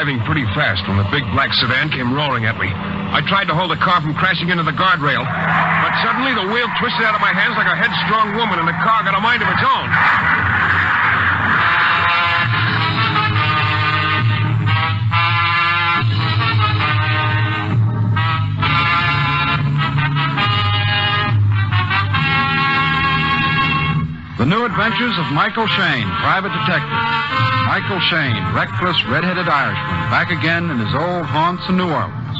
driving pretty fast when the big black sedan came roaring at me. I tried to hold the car from crashing into the guardrail, but suddenly the wheel twisted out of my hands like a headstrong woman, and the car got a mind of its own. The New Adventures of Michael Shayne, Private Detective. Michael Shayne, reckless, red-headed Irishman, back again in his old haunts in New Orleans.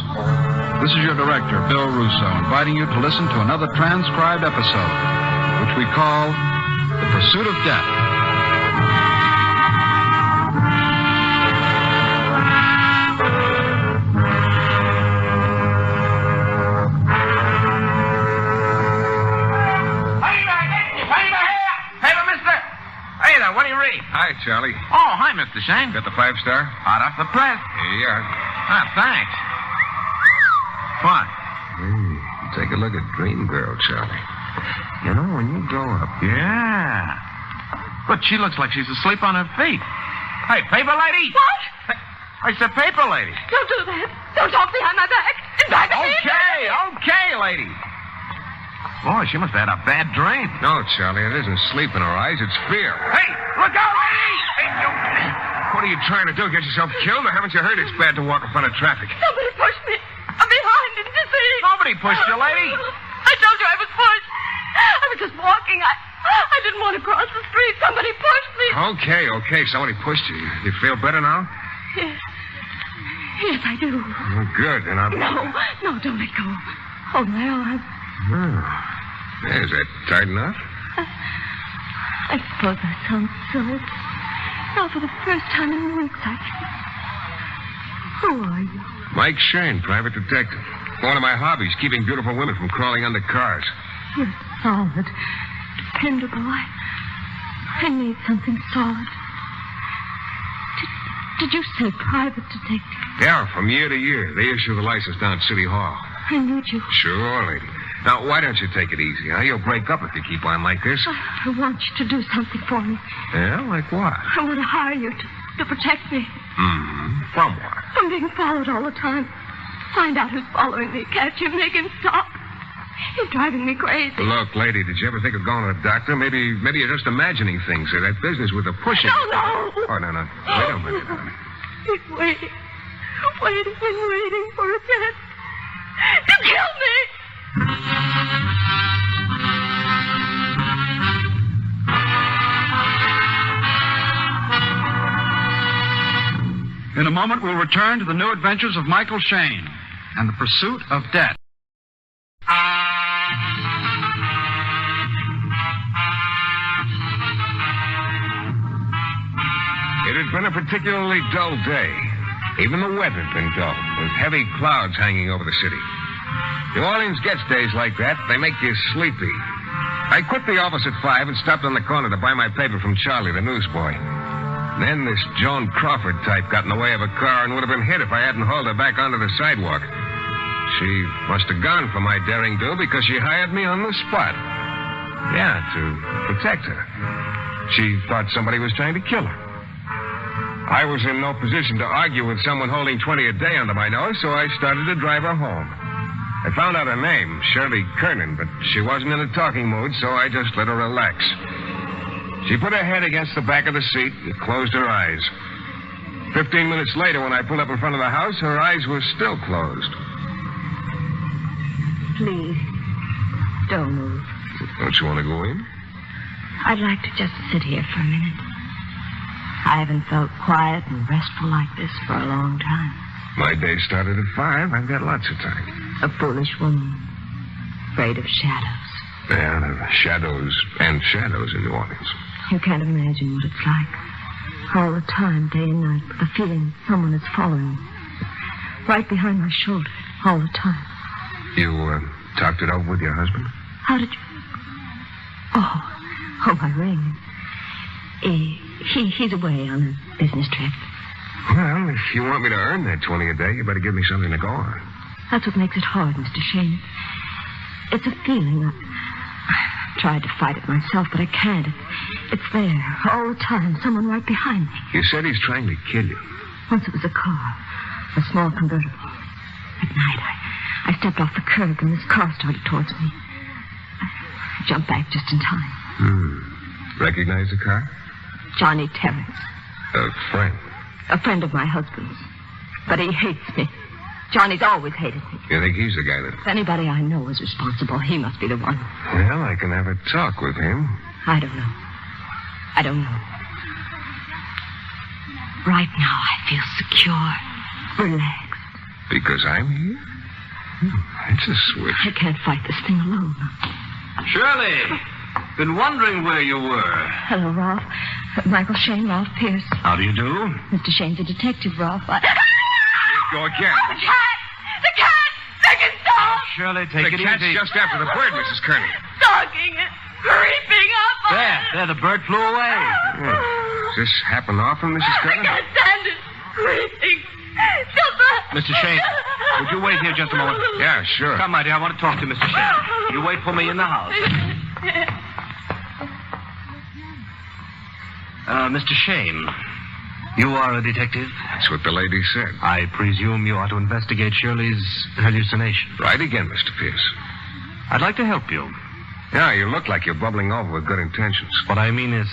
This is your director, Bill Russo, inviting you to listen to another transcribed episode, which we call The Pursuit of Death. What do you read? Hi, Charlie. Oh, hi, Mr. Shayne. Got the 5-star? Hot off the press. Here you are. Ah, thanks. What? Take a look at Dream Girl, Charlie. You know, when you grow up... Yeah. But she looks like she's asleep on her feet. Hey, paper lady! What? I said paper lady. Don't do that. Don't talk behind my back. In back of me. Okay, lady. Boy, she must have had a bad dream. No, Charlie, it isn't sleep in her eyes. It's fear. Hey, look out, lady! Hey, you... What are you trying to do? Get yourself killed? Or haven't you heard it's bad to walk in front of traffic? Somebody pushed me. I'm behind. Didn't you see? Nobody pushed you, lady. I told you I was pushed. I was just walking. I didn't want to cross the street. Somebody pushed me. Okay. Somebody pushed you. You feel better now? Yes. Yes, I do. Oh, good. And No, don't let go. Hold my arm. Is that tight enough? I suppose that sounds silly. Now, for the first time in weeks, Who are you? Mike Shayne, private detective. One of my hobbies, keeping beautiful women from crawling under cars. You're solid, dependable. I need something solid. Did you say private detective? Yeah, from year to year. They issue the license down at City Hall. I need you. Sure, lady. Now, why don't you take it easy, huh? You'll break up if you keep on like this. I want you to do something for me. Yeah, like what? I want to hire you to protect me. From what? From being followed all the time. Find out who's following me, catch him, make him stop. You're driving me crazy. Look, lady, did you ever think of going to the doctor? Maybe you're just imagining things. Or that business with the pushing. No. Oh, no. Wait a minute, honey. He's waiting for a chance to kill me. In a moment, we'll return to the New Adventures of Michael Shayne and the Pursuit of Death. It had been a particularly dull day. Even the weather had been dull, with heavy clouds hanging over the city. New Orleans gets days like that. They make you sleepy. I quit the office at 5 and stopped on the corner to buy my paper from Charlie, the newsboy. Then this Joan Crawford type got in the way of a car and would have been hit if I hadn't hauled her back onto the sidewalk. She must have gone for my daring do because she hired me on the spot. Yeah, to protect her. She thought somebody was trying to kill her. I was in no position to argue with someone holding 20 a day under my nose, so I started to drive her home. I found out her name, Shirley Kernan, but she wasn't in a talking mood, so I just let her relax. She put her head against the back of the seat and closed her eyes. 15 minutes later, when I pulled up in front of the house, her eyes were still closed. Please, don't move. Don't you want to go in? I'd like to just sit here for a minute. I haven't felt quiet and restful like this for a long time. My day started at 5. I've got lots of time. A foolish woman, afraid of shadows. Yeah, there are shadows and shadows in New Orleans. You can't imagine what it's like. All the time, day and night, with the feeling someone is following me. Right behind my shoulder, all the time. You talked it over with your husband? How did you... Oh, my ring. He's away on a business trip. Well, if you want me to earn that 20 a day, you better give me something to go on. That's what makes it hard, Mr. Shayne. It's a feeling. I've tried to fight it myself, but I can't. It's there, all the time, someone right behind me. You said he's trying to kill you. Once it was a car, a small convertible. At night, I stepped off the curb and this car started towards me. I jumped back just in time. Recognize the car? Johnny Terrence. A friend. A friend of my husband's. But he hates me. Johnny's always hated me. You think he's the guy that... If anybody I know is responsible, he must be the one. Well, I can have a talk with him. I don't know. Right now, I feel secure, relaxed. Because I'm here? That's a switch. I can't fight this thing alone. Shirley, been wondering where you were. Hello, Ralph. Michael Shayne, Ralph Pierce. How do you do? Mr. Shayne's a detective, Ralph. Here you go again. Oh, the cat! The cat! They can stop! Shirley, take it The cat's easy. just after the bird, Mrs. Kearney. Stalking it! Creeping up on There, the bird flew away. Does this happen often, Mrs. Kearney? I can't stand it. Creeping. Mr. Shayne, would you wait here just a moment? Yeah, sure. Come, my dear, I want to talk to Mr. Shayne. You wait for me in the house. Mr. Shayne, you are a detective? That's what the lady said. I presume you are to investigate Shirley's hallucination. Right again, Mr. Pierce. I'd like to help you. Yeah, you look like you're bubbling over with good intentions. What I mean is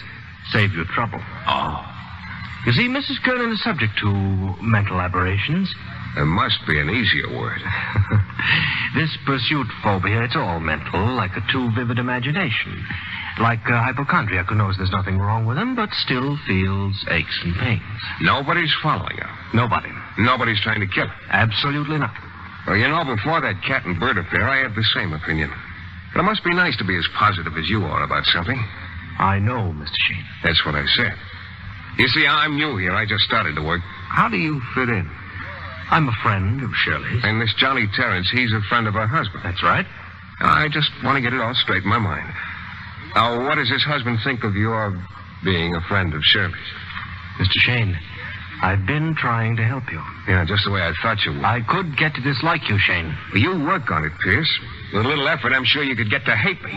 save you trouble. Oh. You see, Mrs. Kernan is subject to mental aberrations. There must be an easier word. This pursuit phobia, it's all mental, like a too vivid imagination. Like a hypochondriac who knows there's nothing wrong with him, but still feels aches and pains. Nobody's following her. Nobody. Nobody's trying to kill her. Absolutely not. Well, you know, before that cat and bird affair, I had the same opinion. But it must be nice to be as positive as you are about something. I know, Mr. Shayne. That's what I said. You see, I'm new here. I just started to work. How do you fit in? I'm a friend of Shirley's. And this Johnny Terrence, he's a friend of her husband. That's right. I just want to get it all straight in my mind. Now, what does his husband think of your being a friend of Shirley's? Mr. Shayne, I've been trying to help you. Yeah, just the way I thought you would. I could get to dislike you, Shayne. Well, you work on it, Pierce. With a little effort, I'm sure you could get to hate me.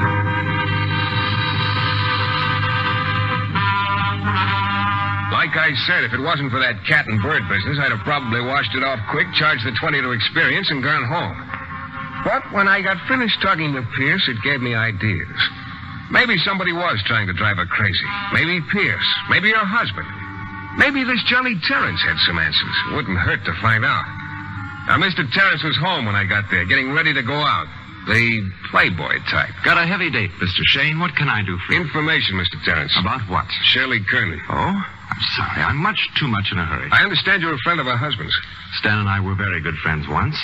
Like I said, if it wasn't for that cat and bird business, I'd have probably washed it off quick, charged the 20 to experience, and gone home. But when I got finished talking to Pierce, it gave me ideas. Maybe somebody was trying to drive her crazy. Maybe Pierce. Maybe her husband. Maybe this Johnny Terrence had some answers. It wouldn't hurt to find out. Now, Mr. Terrence was home when I got there, getting ready to go out. The playboy type. Got a heavy date, Mr. Shayne. What can I do for you? Information, Mr. Terrence. About what? Shirley Kearney. Oh? I'm sorry. I'm too much in a hurry. I understand you're a friend of her husband's. Stan and I were very good friends once.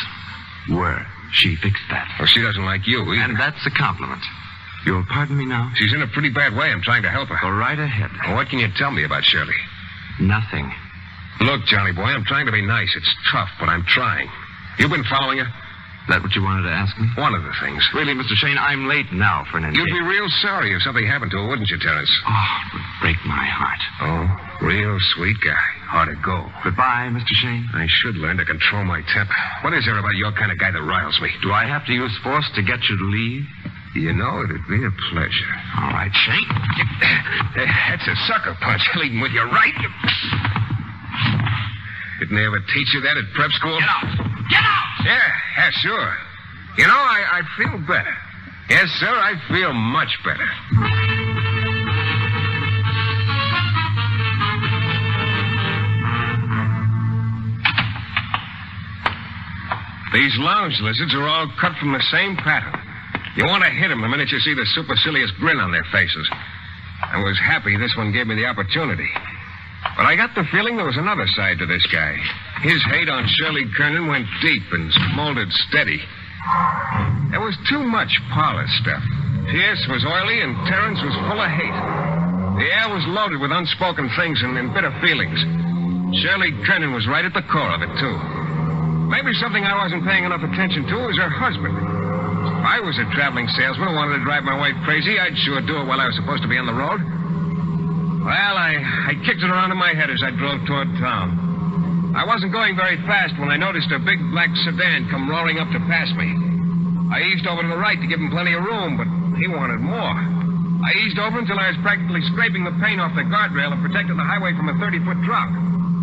Were. She fixed that. Well, she doesn't like you either. And that's a compliment. You'll pardon me now? She's in a pretty bad way. I'm trying to help her. Go right ahead. Well, what can you tell me about Shirley? Nothing. Look, Johnny boy, I'm trying to be nice. It's tough, but I'm trying. You've been following her? That what you wanted to ask me? One of the things. Really, Mr. Shayne, I'm late now for an engagement. You'd be real sorry if something happened to her, wouldn't you, Terrence? Oh, it would break my heart. Oh, real sweet guy. Hard to go. Goodbye, Mr. Shayne. I should learn to control my temper. What is there about your kind of guy that riles me? Do I have to use force to get you to leave? You know, it'd be a pleasure. All right, Shayne. That's a sucker punch, leading with your right. Didn't they ever teach you that at prep school? Get out! Get out! Yeah, sure. You know, I feel better. Yes, sir, I feel much better. These lounge lizards are all cut from the same pattern. You want to hit them the minute you see the supercilious grin on their faces. I was happy this one gave me the opportunity. But I got the feeling there was another side to this guy. His hate on Shirley Kernan went deep and molded steady. There was too much parlor stuff. Pierce was oily and Terrence was full of hate. The air was loaded with unspoken things and bitter feelings. Shirley Kernan was right at the core of it, too. Maybe something I wasn't paying enough attention to was her husband. If I was a traveling salesman who wanted to drive my wife crazy, I'd sure do it while I was supposed to be on the road. Well, I kicked it around in my head as I drove toward town. I wasn't going very fast when I noticed a big black sedan come roaring up to pass me. I eased over to the right to give him plenty of room, but he wanted more. I eased over until I was practically scraping the paint off the guardrail that protected the highway from a 30-foot drop.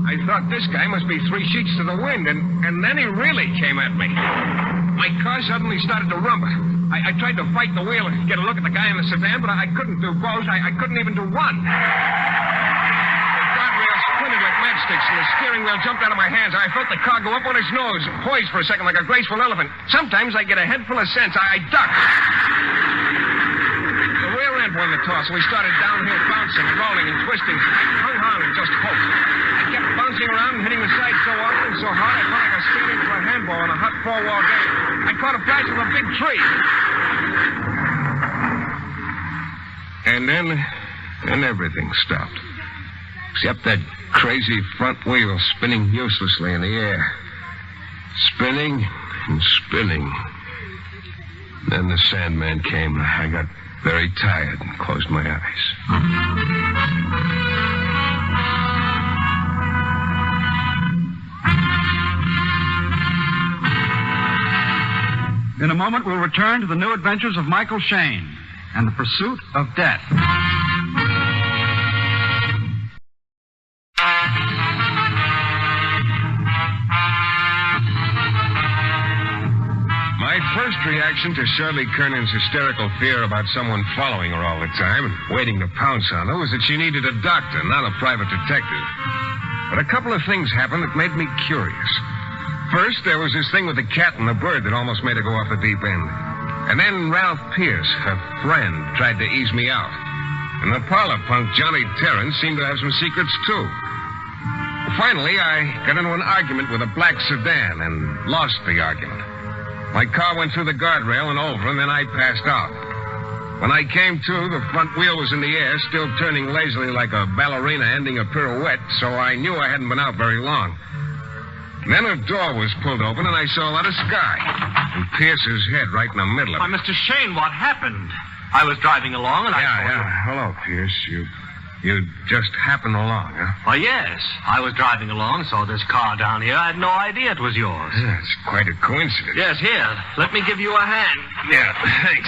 I thought this guy must be 3 sheets to the wind, and then he really came at me. My car suddenly started to rumble. I tried to fight the wheel and get a look at the guy in the sedan, but I couldn't do both. I couldn't even do one. The guardrail splintered like matchsticks, and the steering wheel jumped out of my hands. I felt the car go up on its nose, poised for a second like a graceful elephant. Sometimes I get a head full of sense. I ducked. The rear end won the toss, so we started downhill, bouncing, rolling, and twisting. I hung on and just hoped. I kept bouncing around and hitting the side so often, so hard, I felt like I was skating into a handball in a hot four-wall game. I caught a flash from a big tree. And then everything stopped. Except that crazy front wheel spinning uselessly in the air. Spinning and spinning. Then the Sandman came. I got very tired and closed my eyes. In a moment, we'll return to the new adventures of Michael Shayne and the pursuit of death. My first reaction to Shirley Kernan's hysterical fear about someone following her all the time and waiting to pounce on her was that she needed a doctor, not a private detective. But a couple of things happened that made me curious. First, there was this thing with the cat and the bird that almost made her go off the deep end. And then Ralph Pierce, her friend, tried to ease me out. And the parlor punk, Johnny Terrence, seemed to have some secrets, too. Finally, I got into an argument with a black sedan and lost the argument. My car went through the guardrail and over, and then I passed out. When I came to, the front wheel was in the air, still turning lazily like a ballerina ending a pirouette, so I knew I hadn't been out very long. Then a door was pulled open, and I saw a lot of sky. And Pierce's head right in the middle of it. Why, Mr. Shayne, what happened? I was driving along, and Hello, Pierce. You just happened along, huh? Why, yes. I was driving along, saw this car down here. I had no idea it was yours. Yeah, it's quite a coincidence. Yes, here. Let me give you a hand. Yeah, thanks.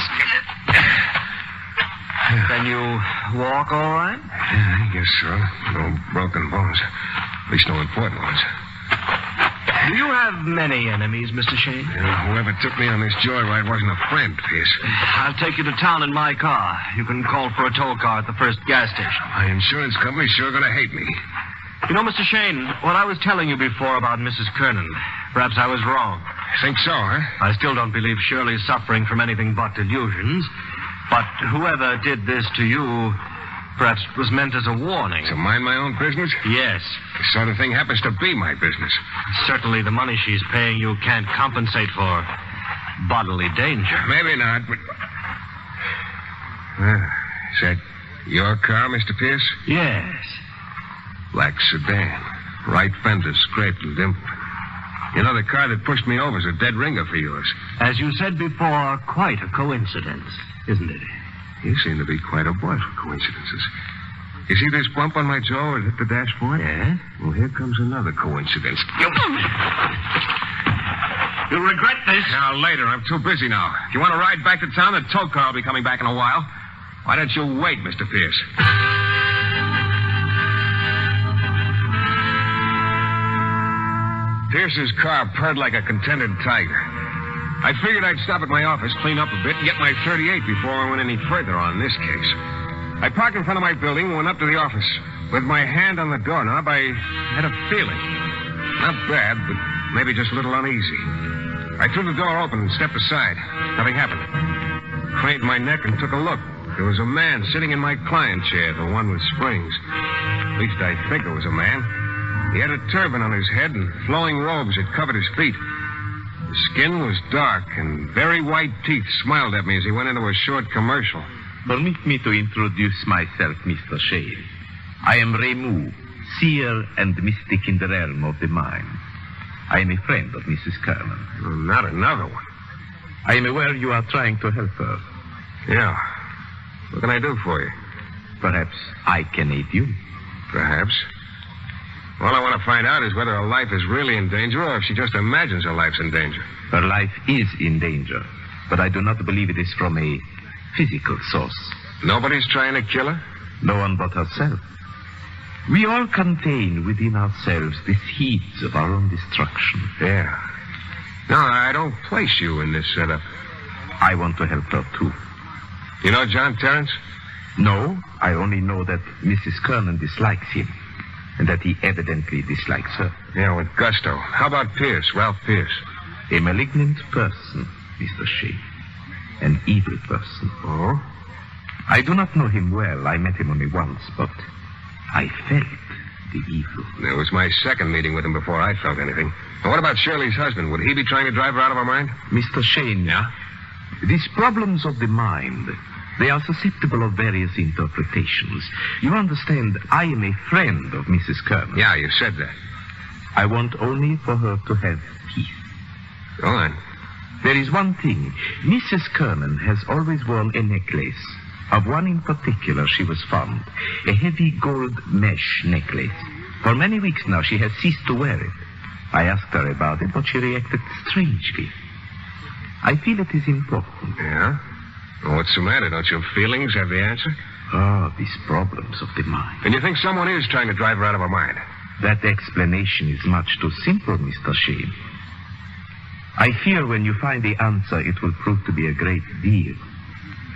Can you walk all right? Yeah, I guess so. No broken bones. At least no important ones. Do you have many enemies, Mr. Shayne? Whoever took me on this joyride wasn't a friend, Pierce. I'll take you to town in my car. You can call for a toll car at the first gas station. My insurance company's sure going to hate me. You know, Mr. Shayne, what I was telling you before about Mrs. Kernan, perhaps I was wrong. Think so, huh? I still don't believe Shirley's suffering from anything but delusions. But whoever did this to you perhaps it was meant as a warning. To mind my own business? Yes. The sort of thing happens to be my business. Certainly the money she's paying you can't compensate for bodily danger. Maybe not, but... Is that your car, Mr. Pierce? Yes. Black sedan. Right fender scraped and dimpled. You know, the car that pushed me over is a dead ringer for yours. As you said before, quite a coincidence, isn't it? You seem to be quite a boy for coincidences. You see this bump on my jaw where it hit the dashboard? Yeah? Well, here comes another coincidence. You'll regret this. Now, later. I'm too busy now. If you want to ride back to town, the tow car will be coming back in a while. Why don't you wait, Mr. Pierce? Pierce's car purred like a contented tiger. I figured I'd stop at my office, clean up a bit, and get my 38 before I went any further on this case. I parked in front of my building and went up to the office. With my hand on the doorknob, I had a feeling. Not bad, but maybe just a little uneasy. I threw the door open and stepped aside. Nothing happened. Craned my neck and took a look. There was a man sitting in my client chair, the one with springs. At least I think it was a man. He had a turban on his head and flowing robes that covered his feet. His skin was dark, and very white teeth smiled at me as he went into a short commercial. Permit me to introduce myself, Mr. Shayne. I am Remu, seer and mystic in the realm of the mind. I am a friend of Mrs. Kernan. Oh, not another one. I am aware you are trying to help her. Yeah. What can I do for you? Perhaps I can aid you. Perhaps. All I want to find out is whether her life is really in danger or if she just imagines her life's in danger. Her life is in danger, but I do not believe it is from a physical source. Nobody's trying to kill her? No one but herself. We all contain within ourselves the seeds of our own destruction. Yeah. No, I don't place you in this setup. I want to help her, too. You know John Terrence? No, I only know that Mrs. Kernan dislikes him, and that he evidently dislikes her. Yeah, with gusto. How about Pierce, Ralph Pierce? A malignant person, Mr. Shayne. An evil person. Oh? I do not know him well. I met him only once, but I felt the evil. It was my second meeting with him before I felt anything. And what about Shirley's husband? Would he be trying to drive her out of her mind? Mr. Shayne. Yeah? These problems of the mind, they are susceptible of various interpretations. You understand, I am a friend of Mrs. Kernan. Yeah, you said that. I want only for her to have peace. Go on. There is one thing. Mrs. Kernan has always worn a necklace. Of one in particular she was fond. A heavy gold mesh necklace. For many weeks now she has ceased to wear it. I asked her about it, but she reacted strangely. I feel it is important. Yeah? Well, what's the matter? Don't your feelings have the answer? Ah, these problems of the mind. And you think someone is trying to drive her out of her mind? That explanation is much too simple, Mr. Shayne. I fear when you find the answer, it will prove to be a great deal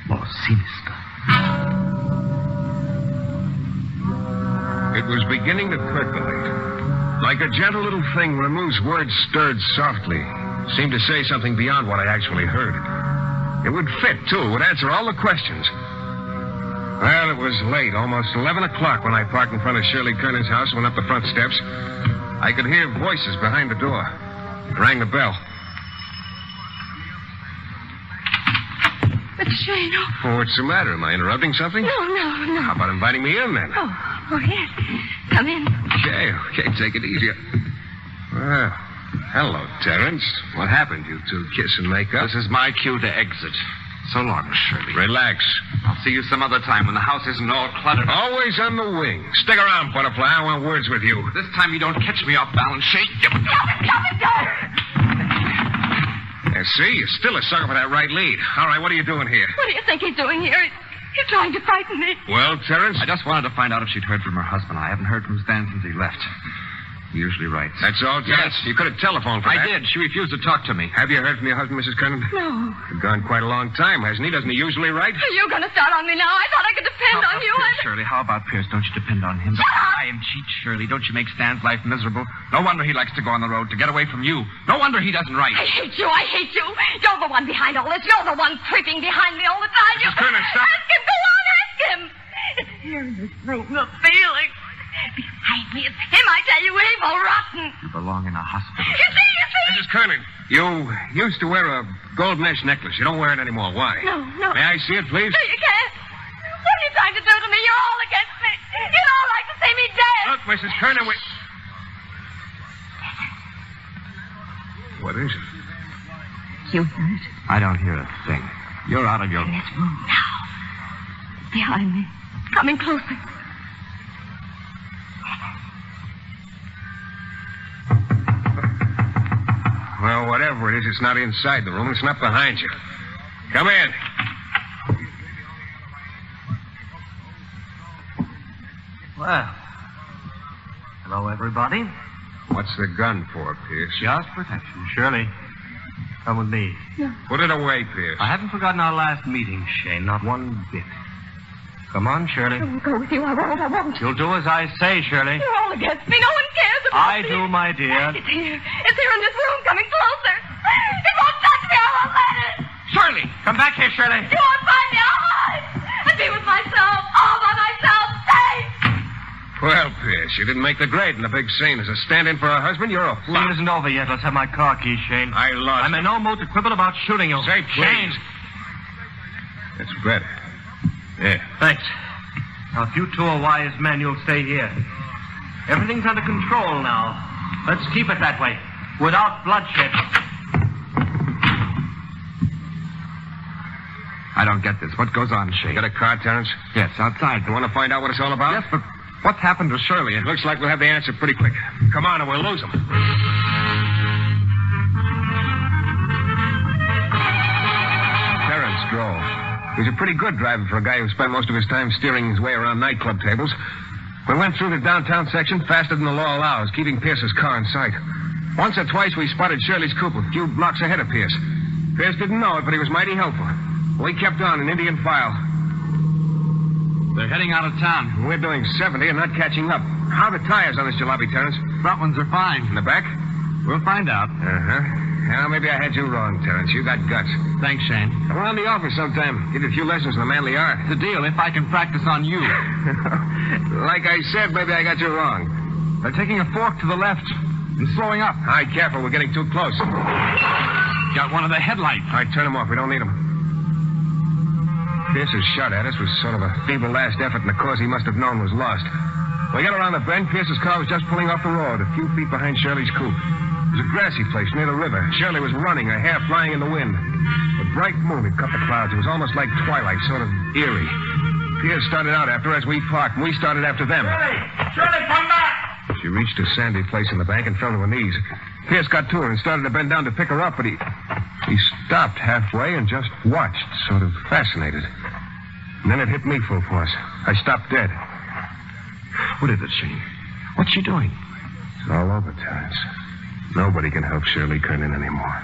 more sinister. It was beginning to percolate. Like a gentle little thing, Ramoo's words stirred softly. Seemed to say something beyond what I actually heard. It would fit, too. It would answer all the questions. Well, it was late, almost 11 o'clock, when I parked in front of Shirley Kernan's house and went up the front steps. I could hear voices behind the door. It rang the bell. But Shayne, Oh, what's the matter? Am I interrupting something? no. How about inviting me in, then? Oh, yes. Come in. Okay, take it easy. Well, hello, Terrence. What happened? You two kiss and make up? This is my cue to exit. So long, Shirley. Relax. I'll see you some other time when the house isn't all cluttered. Always on the wing. Stick around, Butterfly. I want words with you. This time you don't catch me off balance, Shayne. Yeah, see? You're still a sucker for that right lead. All right, what are you doing here? What do you think he's doing here? He's trying to frighten me. Well, Terrence? I just wanted to find out if she'd heard from her husband. I haven't heard from Stan since he left. He usually writes. That's all, Terrence? Yes. You could have telephoned for that. I did. She refused to talk to me. Have you heard from your husband, Mrs. Kernan? No. It's gone quite a long time, hasn't he? Doesn't he usually write? Are you going to start on me now? I thought I could depend on you. Shirley, how about Pierce? Don't you depend on him? Don't lie and cheat, Shirley. Don't you make Stan's life miserable? No wonder he likes to go on the road, to get away from you. No wonder he doesn't write. I hate you. You're the one behind all this. You're the one creeping behind me all the time. Mrs. Kernan, stop. Ask him. Go on, ask him. It's here in this room. The feeling. Behind me. It's him, I tell you. Evil, rotten. You belong in a hospital. You see? Mrs. Kernan, you used to wear a gold mesh necklace. You don't wear it anymore. Why? No. May I see it, please? No, you can't. What are you trying to do to me? You're all against me. You'd all like to see me dead. Look, Mrs. Kernan, What is it? You heard? I don't hear a thing. You're out of your... In this room now. Behind me. Coming closer. Well, whatever it is, it's not inside the room. It's not behind you. Come in. Well, hello, everybody. What's the gun for, Pierce? Just protection. Shirley, come with me. Put it away, Pierce. I haven't forgotten our last meeting, Shayne, not one bit. Come on, Shirley. I won't go with you. I won't. You'll do as I say, Shirley. You're all against me. No one cares about I me. do, my dear. It's here. It's here in this room, coming closer. It won't touch me. I won't let it. Shirley, come back here, Shirley. You won't find me. I'll hide. And be with myself. All by myself. Safe. Well, Pierce, you didn't make the grade in the big scene. As a stand-in for her husband, you're a flop. Scene isn't over yet. Let's have my car keys, Shayne. I lost I'm in no mood to quibble about shooting you. Say, please. Shayne. It's better. Yeah. Thanks. Now, if you two are wise men, you'll stay here. Everything's under control now. Let's keep it that way, without bloodshed. I don't get this. What goes on, Shayne? You got a car, Terrence? Yes, outside. You want to find out what it's all about? Yes, but what's happened to Shirley? It looks like we'll have the answer pretty quick. Come on, or we'll lose him. Terrence drove. He's a pretty good driver for a guy who spent most of his time steering his way around nightclub tables. We went through the downtown section faster than the law allows, keeping Pierce's car in sight. Once or twice we spotted Shirley's coupe a few blocks ahead of Pierce. Pierce didn't know it, but he was mighty helpful. We kept on in Indian file. They're heading out of town. We're doing 70 and not catching up. How are the tires on this jalopy, Terrence? Front ones are fine. In the back? We'll find out. Uh-huh. Well, maybe I had you wrong, Terrence. You got guts. Thanks, Shane. Come around the office sometime. Give you a few lessons in the manly art. It's a deal if I can practice on you. Like I said, maybe I got you wrong. They're taking a fork to the left and slowing up. All right, careful. We're getting too close. Got one of the headlights. All right, turn them off. We don't need them. Pierce's shot at us was sort of a feeble last effort, and the course he must have known was lost. We got around the bend. Pierce's car was just pulling off the road, a few feet behind Shirley's coupe. It was a grassy place near the river. Shirley was running, her hair flying in the wind. A bright moon had cut the clouds. It was almost like twilight, sort of eerie. Pierce started out after us. We parked, and we started after them. Shirley, come back! She reached a sandy place in the bank and fell to her knees. Pierce got to her and started to bend down to pick her up, but he stopped halfway and just watched, sort of fascinated. And then it hit me full force. I stopped dead. What is it, Shayne? What's she doing? It's all over, Terrence. Nobody can help Shirley Kernan anymore.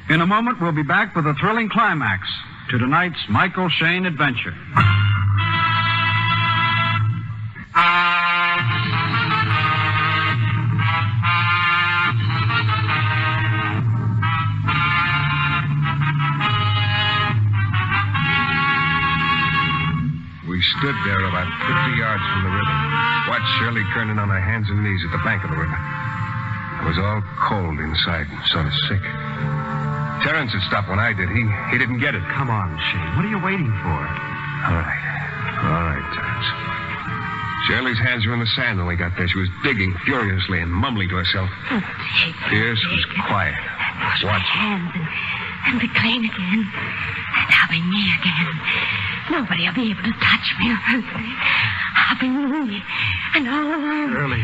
In a moment, we'll be back with a thrilling climax to tonight's Michael Shayne adventure. We stood there about 50 yards from the river. Watched Shirley Kernan on her hands and knees at the bank of the river. I was all cold inside and sort of sick. Terrence had stopped when I did. He didn't get it. Come on, Shayne. What are you waiting for? All right, Terrence. Shirley's hands were in the sand when we got there. She was digging furiously and mumbling to herself. Oh, take Pierce was quiet. Wash my hands and be clean again. And I'll be me again. Nobody will be able to touch me or hurt me. I'll be me and all alone. Shirley,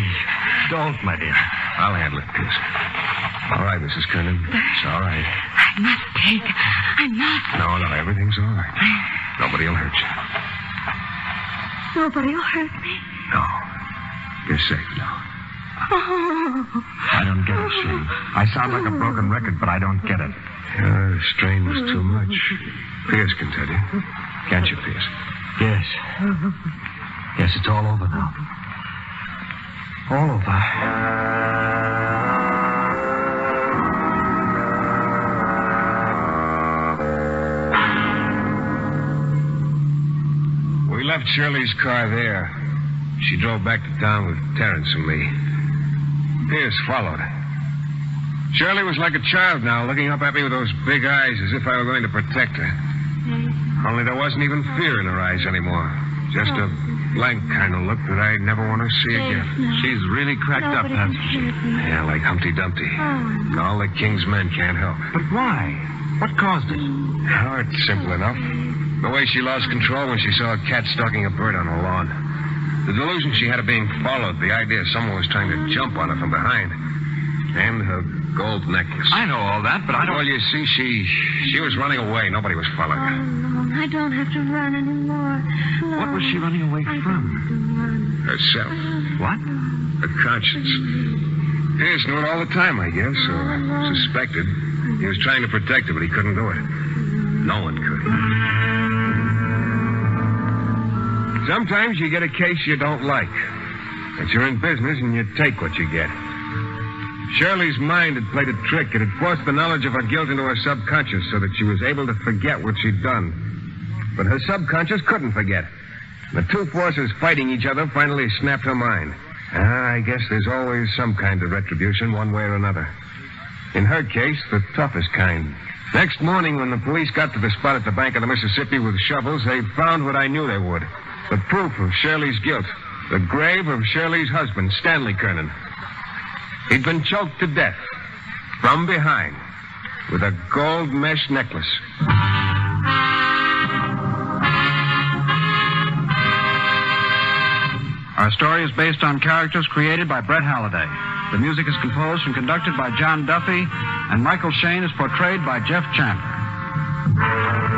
don't, my dear. I'll handle it, Pierce. All right, Mrs. Kernan. It's all right. I must take. I must. No, everything's all right. Nobody will hurt you. Nobody will hurt me. No. You're safe now. Oh. I don't get it, Shayne. I sound like a broken record, but I don't get it. The strain was too much. Pierce can tell you. Can't you, Pierce? Yes. Yes, it's all over now. All over. We left Shirley's car there. She drove back to town with Terrence and me. Pierce followed. Shirley was like a child now, looking up at me with those big eyes as if I were going to protect her. Only there wasn't even fear in her eyes anymore. Just a blank kind of look that I'd never want to see again. She's really cracked up, hasn't she? Yeah, like Humpty Dumpty. And all the king's men can't help. But why? What caused it? Oh, it's simple enough. The way she lost control when she saw a cat stalking a bird on her lawn. The delusion she had of being followed, the idea someone was trying to jump on her from behind. And her gold necklace. I know all that, but I don't... Well, you see, she was running away. Nobody was following her. No, I don't have to run anymore. No. What was she running away from? Herself. What? Her conscience. Pierce knew it all the time, I guess, or suspected. He was trying to protect her, but he couldn't do it. No one could. Sometimes you get a case you don't like. But you're in business and you take what you get. Shirley's mind had played a trick. It had forced the knowledge of her guilt into her subconscious so that she was able to forget what she'd done. But her subconscious couldn't forget. The two forces fighting each other finally snapped her mind. I guess there's always some kind of retribution, one way or another. In her case, the toughest kind. Next morning, when the police got to the spot at the bank of the Mississippi with shovels, they found what I knew they would. The proof of Shirley's guilt. The grave of Shirley's husband, Stanley Kernan. He'd been choked to death from behind with a gold mesh necklace. Our story is based on characters created by Brett Halliday. The music is composed and conducted by John Duffy, and Michael Shayne is portrayed by Jeff Chandler.